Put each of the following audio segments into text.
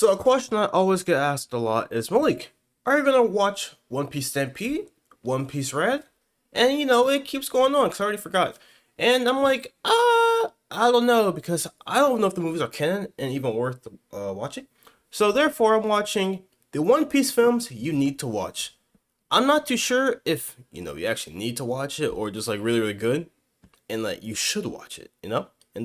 So a question I always get asked a lot is, Malik, are you gonna watch One Piece Stampede, One Piece Red? And it keeps going on because I already forgot. And I'm like, I don't know because I don't know if the movies are canon and even worth watching. So therefore, I'm watching the One Piece films you need to watch. I'm not too sure if you actually need to watch it or just like really really good, and like you should watch it. And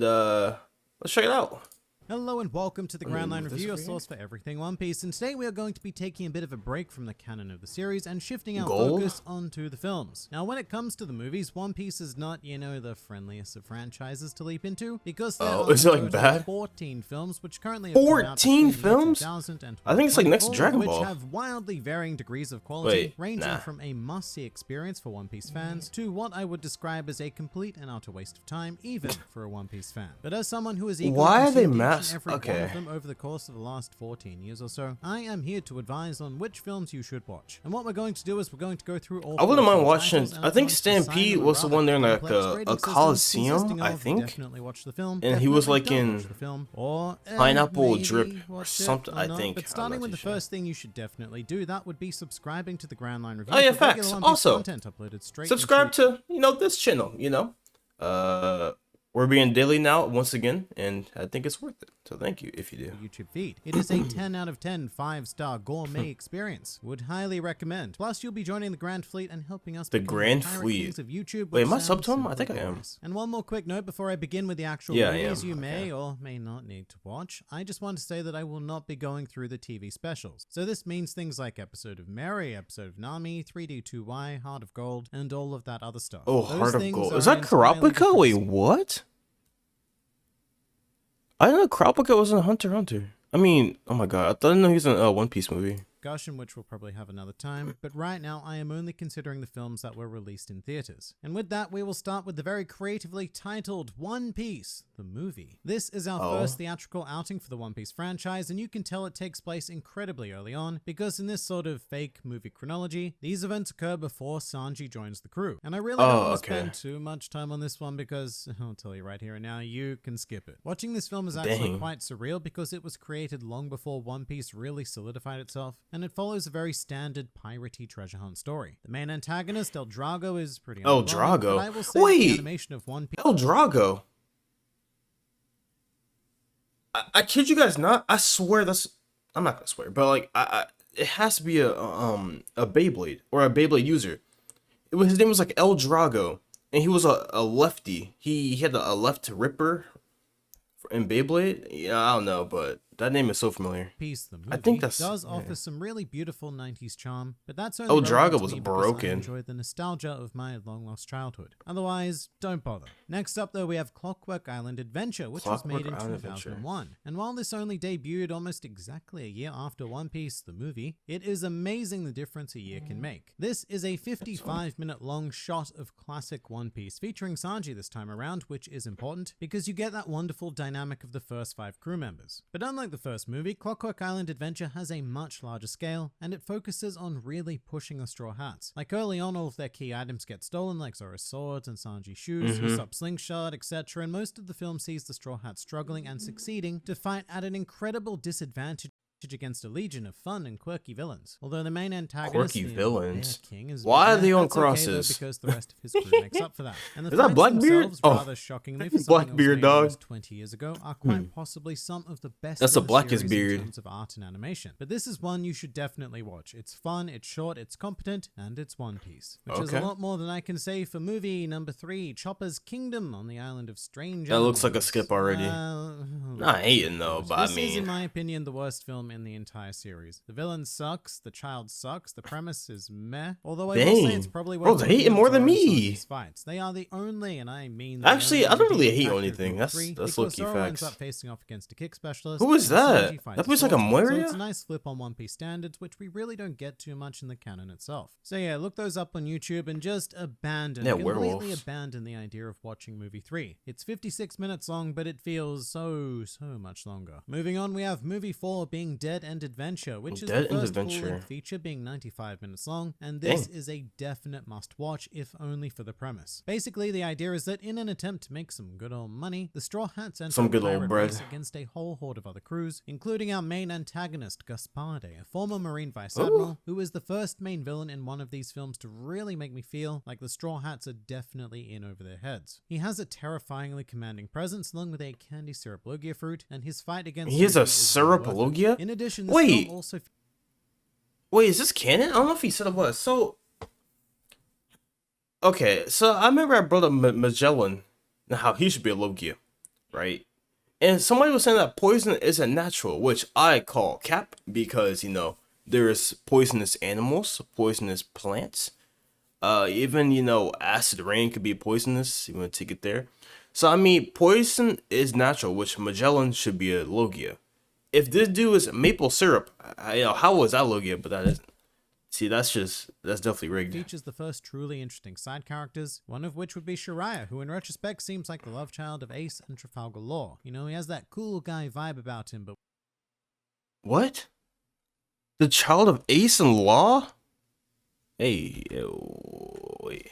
let's check it out. Hello and welcome to the Grand Line Review, your this source for everything One Piece, and today we are going to be taking a bit of a break from the canon of the series and shifting our Gold? focus onto the films. Now when it comes to the movies, One Piece is not, the friendliest of franchises to leap into, because there are Is it, like, a total bad? of 14 films, which currently have come out 14 between the year films? 2000 and I think it's like next 2020, Dragon which Ball. have wildly varying degrees of quality, Wait, ranging nah. from a must-see experience for One Piece fans to what I would describe as a complete and utter waste of time, even for a One Piece fan. But as someone who is equally Why are they consumed each and mass- every one okay. of them over the course of the last 14 years or so, I am here to advise on which films you should watch. And what we're going to do is we're going to go through all I wouldn't 14 mind watching. titles, and I I'm think going to assign Stampede them a was the rather one there in like complex a grading system coliseum. consisting I of think definitely watch the film, And he was, definitely like, don't in watch the film, or Pineapple maybe Drip or watch it something, or I not. think. But I'm starting not with too the sure. first thing you should definitely do, that would be subscribing to the Grand Line Review. Oh, yeah, for regular facts. One Piece Also, content uploaded straight subscribe into to this channel. We're being daily now once again, and I think it's worth it. So thank you if you do. YouTube feed. It is a 10 out of 10 5-star gourmet experience. Would highly recommend. Plus, you'll be joining the Grand Fleet and helping us The become Grand pirate Fleet. kings of YouTube. Wait, which am I sounds subbed to him? I simply think I am. glorious. And one more quick note before I begin with the actual Yeah, I movies am. you Okay. may or may not need to watch. I just want to say that I will not be going through the TV specials. So this means things like episode of Mary, episode of Nami, 3D2Y, Heart of Gold, and all of that other stuff. Oh, Those Heart of things Gold. are Is that entirely Kurapika? different Wait, series. what? I didn't know Kurapika was in Hunter x Hunter. I mean, oh my god, I didn't know he was in a One Piece movie. Discussion, which we'll probably have another time, but right now I am only considering the films that were released in theaters. And with that, we will start with the very creatively titled One Piece, the movie. This is our first theatrical outing for the One Piece franchise, and you can tell it takes place incredibly early on, because in this sort of fake movie chronology, these events occur before Sanji joins the crew. And I really don't want to spend too much time on this one because, I'll tell you right here and now, you can skip it. Watching this film is actually quite surreal because it was created long before One Piece really solidified itself, and it follows a very standard piratey treasure hunt story. The main antagonist, El Drago, is pretty El underwhelming, Drago? but I will say Wait! the animation of One Piece... El Drago. I kid you guys not. I swear that's. I'm not gonna swear, but like, it has to be a Beyblade or a Beyblade user. His name was like El Drago, and he was a lefty. He had a left ripper in Beyblade. Yeah, I don't know, but that name is so familiar. Piece, the movie, I think that's- does yeah. offer some really beautiful 90s charm, but that's only El relevant Drago to was me because I broken. enjoy the nostalgia of my long-lost childhood. Otherwise, don't bother. Next up, though, we have Clockwork Island Adventure, which was made in Clockwork Island Adventure. 2001. And while this only debuted almost exactly a year after One Piece, the movie, it is amazing the difference a year can make. This is a 55-minute long shot of classic One Piece, featuring Sanji this time around, which is important because you get that wonderful dynamic of the first 5 crew members. But unlike the first movie, Clockwork Island Adventure has a much larger scale, and it focuses on really pushing the Straw Hats. Like early on, all of their key items get stolen, like Zoro's swords and Sanji's shoes, Usopp's slingshot, etc., and most of the film sees the Straw Hats struggling and succeeding to fight at an incredible disadvantage against a legion of fun and quirky villains. Although the main antagonist, Quirky the villains? Bear King, is Why are they on that's okay, though, crosses? because the rest of his crew makes up for that. And the Is that fights Blackbeard? themselves, Oh. rather shockingly for something that was Blackbeard, made dog. almost 20 years ago, are quite possibly some of the best That's in the the blackest series beard. in terms of art and animation. But this is one you should definitely watch. It's fun, it's short, it's competent, and it's One Piece. Which is a Okay. lot more than I can say for movie number 3, Chopper's Kingdom on the Island of Strange That looks like a Animals. skip already. Not hating though, but I This is, in mean, my opinion, the worst film in the entire series. The villain sucks, the child sucks, the premise is meh. Although I will say it's Dang. probably Bro's worth hating looking at more than Zoro and me. Sanji's fights. They are the only, and I mean the Actually, only I don't really redeeming hate on factor of anything. Group That's 3, that's because low-key Zoro ends facts. up facing off against a kick specialist. Who is and that? Sanji fights That plays like a swordsman. So Moira? it's a nice flip on One Piece standards, which we really don't get too much in the canon itself. So yeah, look those up on YouTube and just completely werewolves. abandon the idea of watching movie 3. It's 56 minutes long, but it feels so much longer. Moving on, we have movie 4 being introducing Dead End Adventure, which is Dead the End first Adventure. full-length feature being 95 minutes long, and this Dang. is a definite must-watch, if only for the premise. Basically, the idea is that in an attempt to make some good old money, the Straw Hats enter Some a good old pirate bread. race against a whole horde of other crews, including our main antagonist, Gaspade, a former Marine Vice Ooh. Admiral, who is the first main villain in one of these films to really make me feel like the Straw Hats are definitely in over their heads. He has a terrifyingly commanding presence along with a candy syrup logia fruit, and his fight against He has a Luffy is well worth it. Syrup-logia? In addition, this Wait. film also Wait, is this canon? I don't know if he said it was. So, okay, so I remember I brought up Magellan and how he should be a Logia, right? And somebody was saying that poison isn't natural, which I call cap because, you know, there's poisonous animals, poisonous plants. Even, you know, acid rain could be poisonous. You want to take it there. So, I mean, poison is natural, which Magellan should be a Logia. If this dude is maple syrup, you know, how was that Logia? But that isn't. See, that's definitely rigged. features the first truly interesting side characters, one of which would be Shariah, who in retrospect seems like the love child of Ace and Trafalgar Law. You know, he has that cool guy vibe about him, but What? The child of Ace and Law? Hey, wait.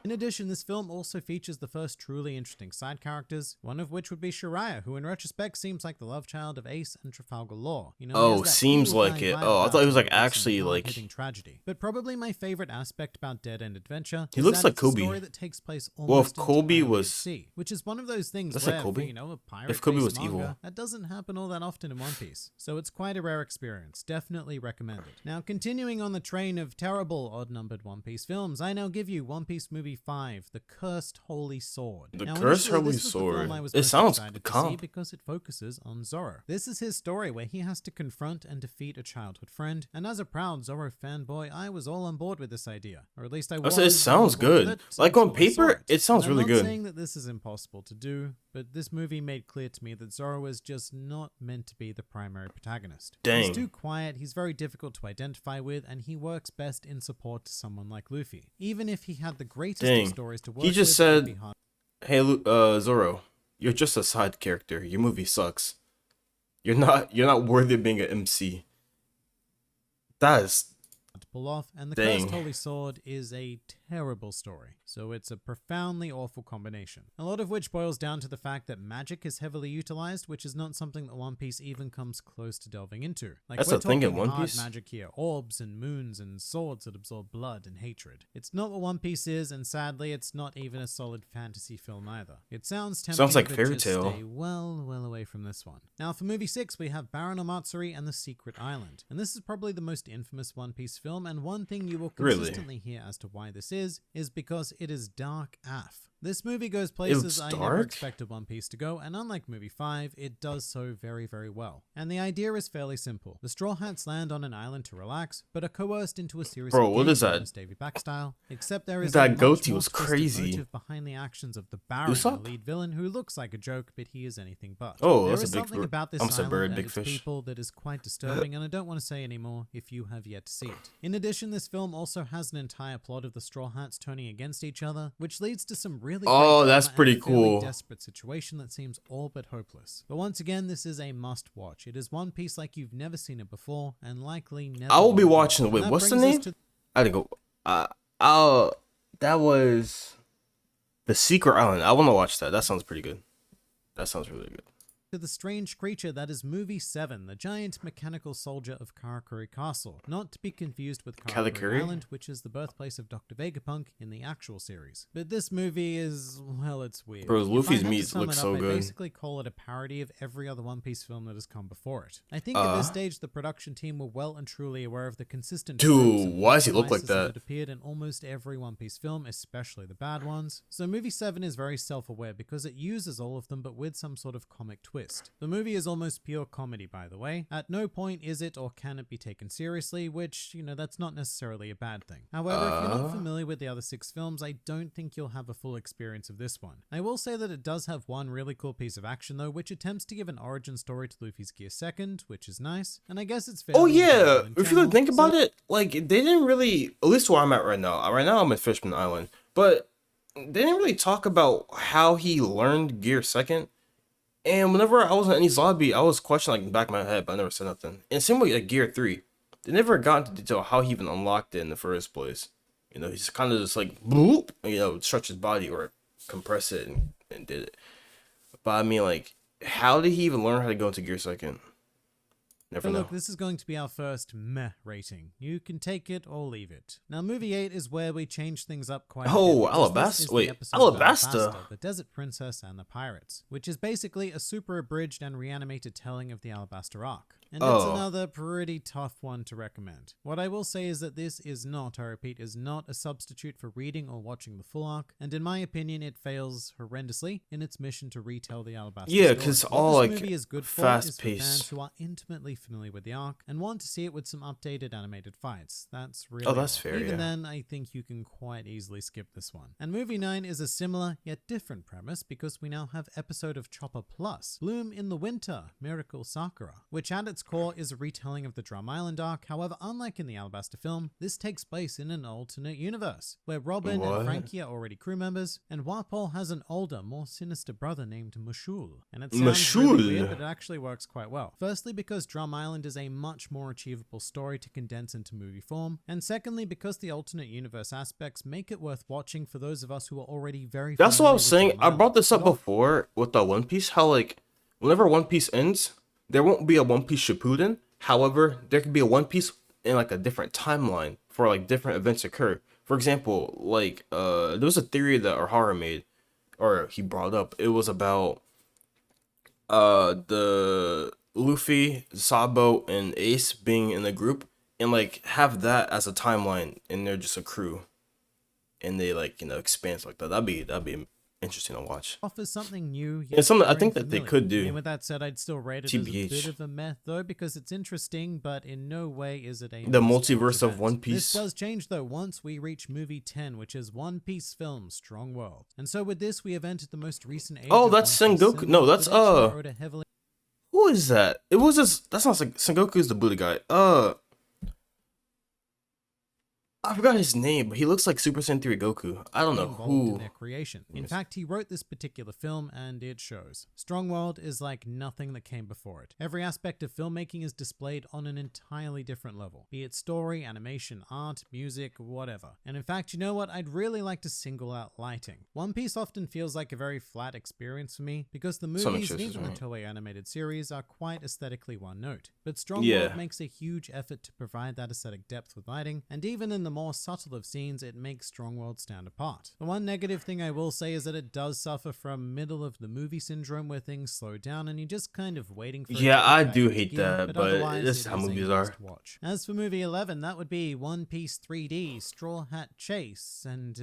in addition, this film also features the first truly interesting side characters, one of which would be Shariah, who in retrospect seems like the love child of Ace and Trafalgar Law. You know, he has Oh, that seems cool like guy it. vibe Oh, I about thought he was him like that makes him actually a like. hard-hitting tragedy. But probably my favorite aspect about Dead End Adventure He is looks that like it's Kobe. a story that takes place Well, if almost Kobe entirely was- at sea, which is one of those things That's where, like Kobe. for, you know, a pirate If Kobe was manga, evil. that doesn't happen all that often in One Piece. So it's quite a rare experience. Definitely recommended. Now, continuing on the train of terrible odd-numbered One Piece films, I now give you One Piece Movie 5, The Cursed Holy Sword. The Now, Cursed initially, Holy this was the film Sword. I was It most sounds excited to calm. see because it focuses on Zoro. This is his story where he has to confront and defeat a childhood friend, and as a proud Zoro fanboy, I was all on board with this idea, or at least I was. It sounds on board with good. it Like on until I saw paper, it sounds And really I'm good. not saying that this is impossible to do, but this movie made clear to me that Zoro is just not meant to be the primary protagonist. Dang. He's too quiet, he's very difficult to identify with, and he works best in support to someone like Luffy. Even if he had the greatest Dang. of stories to work He just with, it would said- be hard. Hey, Zoro, you're just a side character. Your movie sucks. You're not worthy of being an MC. That is to pull off, and The Dang. Cursed Holy Sword is a terrible story, so it's a profoundly awful combination. A lot of which boils down to the fact that magic is heavily utilized, which is not something that One Piece even comes close to delving into. Like, That's we're the thing in talking One hard Piece. magic here, orbs and moons and swords that absorb blood and hatred. It's not what One Piece is, and sadly, it's not even a solid fantasy film either. It sounds tempting, Sounds like but Fairy just Tail. stay well away from this one. Now, for movie 6, we have Baron Omatsuri and the Secret Island, and this is probably the most infamous One Piece film, and one thing you will Really? consistently hear as to why this is because it is dark AF. This movie goes places It's I never dark? expected One Piece to go, and unlike movie 5, it does so very well. And the idea is fairly simple. The Straw Hats land on an island to relax, but are coerced into a series Bro, of what games is that? almost Davy Back style, except there is That a much goatee more was twisted crazy. motive behind the actions of the Baron, Usopp? the lead villain, who looks like a joke, but he is anything but. Oh, There that's is a big something bird. about this Almost a island bird, and big its fish. people that is quite disturbing, and I don't want to say any more if you have yet to see it. In addition, this film also has an entire plot of the Straw Hats turning against each other, which leads to some really Oh, great that's drama pretty and a fairly cool. desperate situation that seems all but hopeless. But once again, this is a must-watch. It is One Piece like you've never seen it before, and likely never. I will be again. watching. And Wait, that what's the brings us name? to I didn't go. That was The Secret Island. I want to watch that. That sounds pretty good. That sounds really good. the strange creature that is movie 7, the giant mechanical soldier of Karakuri Castle, not to be confused with Karakuri Karakuri? Island, which is the birthplace of Dr. Vegapunk in the actual series. But this movie is, well, it's weird. Bro, If I Luffy's had to meat sum looks it up, so I'd good. basically call it a parody of every other One Piece film that has come before it. I think at this stage the production team were well and truly aware of the consistent Dude, tropes and why does he look like compromises that? appeared in almost every One Piece film, especially the bad ones. So movie 7 is very self-aware because it uses all of them but with some sort of comic twist. The movie is almost pure comedy, by the way. At no point is it or can it be taken seriously, which, you know, that's not necessarily a bad thing. However, if you're not familiar with the other 6 films, I don't think you'll have a full experience of this one. I will say that it does have one really cool piece of action though, which attempts to give an origin story to Luffy's Gear Second, which is nice, and I guess it's fairly Oh yeah, enjoyable in if you general, could think so- about it, like they didn't really. At least where I'm at right now. Right now I'm at Fishman Island, but they didn't really talk about how he learned Gear Second. And whenever I was in any lobby, I was questioning like in the back of my head, but I never said nothing. And same way like Gear 3. They never got into detail how he even unlocked it in the first place. You know, he's kind of just like bloop, you know, stretch his body or compress it and did it. But I mean, like, how did he even learn how to go into Gear Second? Never So know. look, this is going to be our first meh rating. You can take it or leave it. Now, movie 8 is where we change things up quite a bit. Oh, because this Alabasta. is the Wait, episode of Alabasta. The Desert Princess and the Pirates, which is basically a super abridged and reanimated telling of the Alabasta arc. And it's Oh. another pretty tough one to recommend. What I will say is that this is not, I repeat, is not a substitute for reading or watching the full arc, and in my opinion, it fails horrendously in its mission to retell the Alabasta Yeah, story. because What all this like movie is good for fast is for pace. fans who are intimately familiar with the arc and want to see it with some updated animated fights. That's really Oh, that's all. fair, Even yeah. then, I think you can quite easily skip this one. And movie 9 is a similar yet different premise because we now have episode of Chopper Plus, Bloom in the Winter, Miracle Sakura, which at its core is a retelling of the Drum Island arc. However, unlike in the Alabasta film, this takes place in an alternate universe where Robin What? and Frankie are already crew members, and Warpole has an older, more sinister brother named Mashul. And it sounds really Mashul. weird, but it actually works quite well. Firstly, because Drum Island is a much more achievable story to condense into movie form, and secondly, because the alternate universe aspects make it worth watching for those of us who are already very That's what I familiar was with saying. Drum I Island. brought this up But before with the One Piece. How like whenever One Piece ends, there won't be a One Piece Shippuden. However, there could be a One Piece in like a different timeline for like different events occur. For example, like there was a theory that O'Hara made, or he brought up. It was about the Luffy, Sabo, and Ace being in a group, and like have that as a timeline, and they're just a crew, and they like expand like that. That'd be interesting to watch. offers something new. Yet It's something I very think that they familiar. could do. And with that said, I'd still rate it as a TBH. bit of a meh, though, because it's interesting, but in no way is it a The must-watch multiverse of event. One This Piece. does change, though, once we reach movie 10, which is One Piece film Strong World. And so with this, we have entered the most recent age Oh, of that's One Piece Sengoku. cinema, No, that's with Eiichiro Oda heavily who is that? It was just that's not Sengoku's the Buddha guy. I forgot his name, but he looks like Super Saiyan 3 Goku. I don't know involved in who. their creation. In fact, he wrote this particular film, and it shows. Strong World is like nothing that came before it. Every aspect of filmmaking is displayed on an entirely different level, be it story, animation, art, music, whatever. And in fact, you know what? I'd really like to single out lighting. One Piece often feels like a very flat experience for me because the Some movies and choices, even the right? Toei animated series are quite aesthetically one note. But Strong Yeah. World makes a huge effort to provide that aesthetic depth with lighting, and even in the more subtle of scenes, it makes Strong World stand apart. The one negative thing I will say is that it does suffer from middle of the movie syndrome where things slow down and you're just kind of waiting for it Yeah, to I get back do into hate gear, that, but otherwise this is it how a movies are. must-watch. As for movie 11, that would be One Piece 3D, Straw Hat Chase, and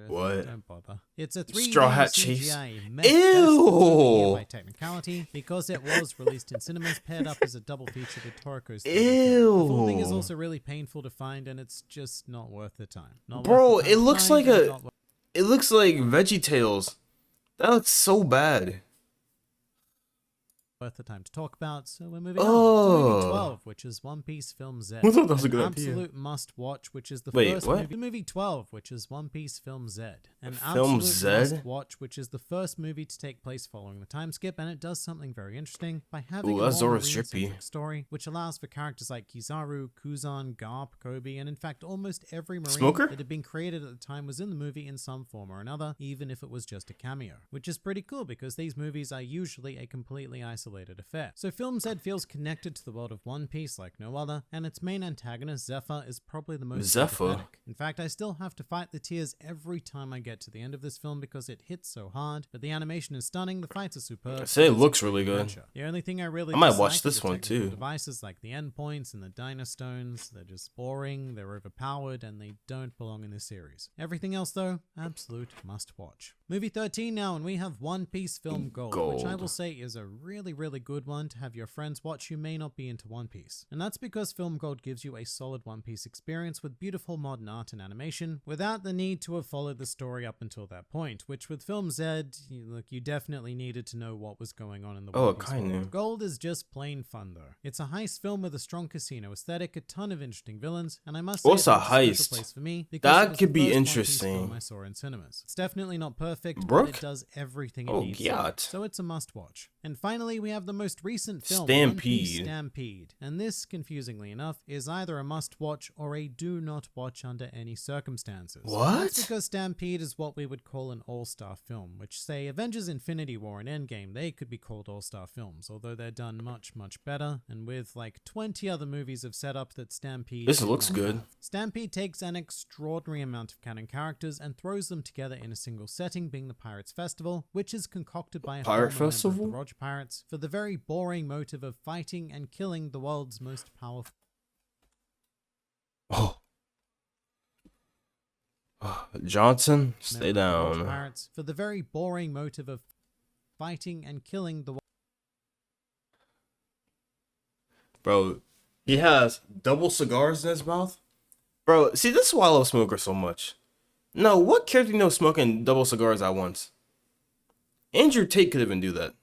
What? don't bother. It's a 3D Straw Hat Chase? CGI mech Ew! best of the year by technicality because it was released in cinemas paired up as a double feature with Toriko's 3D film. The full thing is Ew. also really painful to find, and it's just not worth the time. Not Bro, worth the time it to looks find, like and a- not worth- It looks like Veggie Tales. That looks so bad. worth the time to talk about, so we're moving on to movie Oh. 12, which is One Piece Film Z. Who thought that was a An good idea? absolute must-watch, which is the Wait, first what? movie 12, which is One Piece Film Z. An Film absolute Z? must-watch, which is the first movie to take place following the time skip, and it does something very interesting by having Ooh, a that's more Zoro's drippy. marine-centric story, which allows for characters like Kizaru, Kuzan, Garp, Kobe, and in fact almost every marine Smoker? that had been created at the time was in the movie in some form or another, even if it was just a cameo. Which is pretty cool because these movies are usually a completely isolated affair. So Film Z feels connected to the world of One Piece like no other, and its main antagonist, Zephyr, is probably the most Zephyr? sympathetic. In fact, I still have to fight the tears every time I get to the end of this film because it hits so hard, but the animation is stunning, the fights are superb. I say it and looks it's a really good. adventure. The only thing I really I might dislike watch is this the one, technical too. Devices like the endpoints and the Dynastones, they're just boring, they're overpowered, and they don't belong in this series. Everything else, though, absolute must watch. Movie 13 now, and we have One Piece Film Gold, which I Gold. will say is a really, really good one to have your friends watch who may not be into One Piece. And that's because Film Gold gives you a solid One Piece experience with beautiful modern art and animation without the need to have followed the story up until that point, which with Film Z, you definitely needed to know what was going on in the Oh, One Piece kinda. world. Gold is just plain fun though. It's a heist film with a strong casino aesthetic, a ton of interesting villains, and I must say What's it a holds special heist? place for me because That it was could the be first One Piece interesting. film I saw in cinemas. It's definitely not perfect. perfect, but Brooke? it does everything it Oh, needs God. to, so it's a must-watch. And finally, we have the most recent film, One Piece Stampede. Stampede, and this, confusingly enough, is either a must-watch or a do-not-watch under any circumstances. What? That's because Stampede is what we would call an all-star film, which, say, Avengers Infinity War and Endgame, they could be called all-star films, although they're done much, much better, and with like 20 other movies of setup that Stampede This did looks not good. have. Stampede takes an extraordinary amount of canon characters and throws them together in a single setting, being the Pirates Festival, which is concocted by a Pirate former member Festival? of the Roger Pirates for the very boring motive of fighting and killing the world's most powerful. Oh. Johnson, stay member of the Roger down. Pirates for the very boring motive of fighting and killing the. Bro, he has double cigars in his mouth. Bro, see, this is why I love Smoker so much. No, what character you know smoking double cigars at once? Andrew Tate could even do that.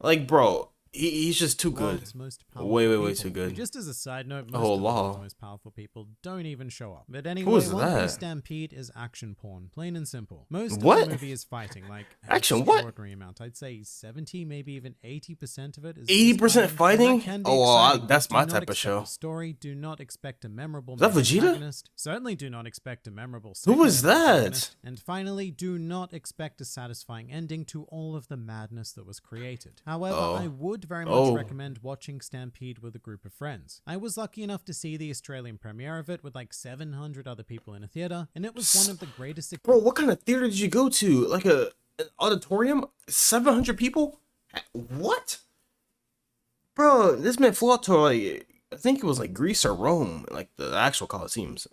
Like, bro, he's just too good. World's most powerful Way people. too good. Just as a side note, most Oh, of the law. world's most powerful people don't even show up. But anyway, Who is One that? Piece Stampede is action porn, plain and simple. Most What? of the movie is fighting, like an Action what? extraordinary amount. I'd say 70, maybe even 80% of it is 80% fighting? And that can be Oh, well, exciting, that's but my do not type of expect show. A story, do not expect a memorable Is that main Vegeta? protagonist. Certainly do not expect a memorable Who is secondary that? protagonist. And finally, do not expect a satisfying ending to all of the madness that was created. However, Oh. I would very much Oh. recommend watching Stampede with a group of friends. I was lucky enough to see the Australian premiere of it with like 700 other people in a theater, and it was one of the greatest. Bro, what kind of theater did you go to? Like an auditorium? 700 people? What? Bro, this man flew out to like, I think it was like Greece or Rome, like the actual Colosseums.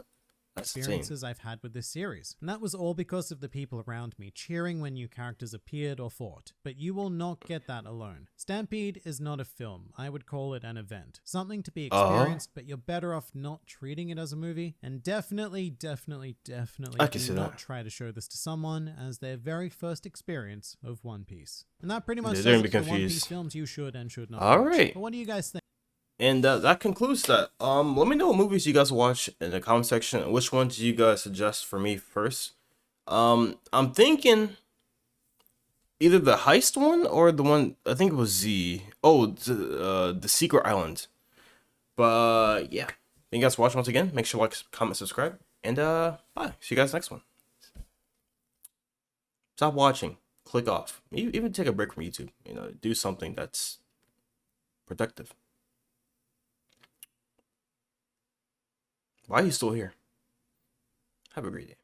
That's insane. Experiences I've had with this series, and that was all because of the people around me cheering when new characters appeared or fought. But you will not get that alone. Stampede is not a film. I would call it an event, something to be experienced, but you're better off not treating it as a movie. And definitely I can do see not that. try to show this to someone as their very first experience of One Piece. And that pretty much Yeah, says they're it gonna be for One Piece confused. films you should and should not All watch. right. But what do you guys think? And that concludes that. Let me know what movies you guys watch in the comment section. And which ones you guys suggest for me first? I'm thinking either the heist one or the one I think it was Z. Oh, the Secret Island. But yeah, thank you guys for watching once again. Make sure to like, comment, subscribe, and bye. See you guys next one. Stop watching. Click off. Even take a break from YouTube. You know, do something that's productive. Why are you still here? Have a great day.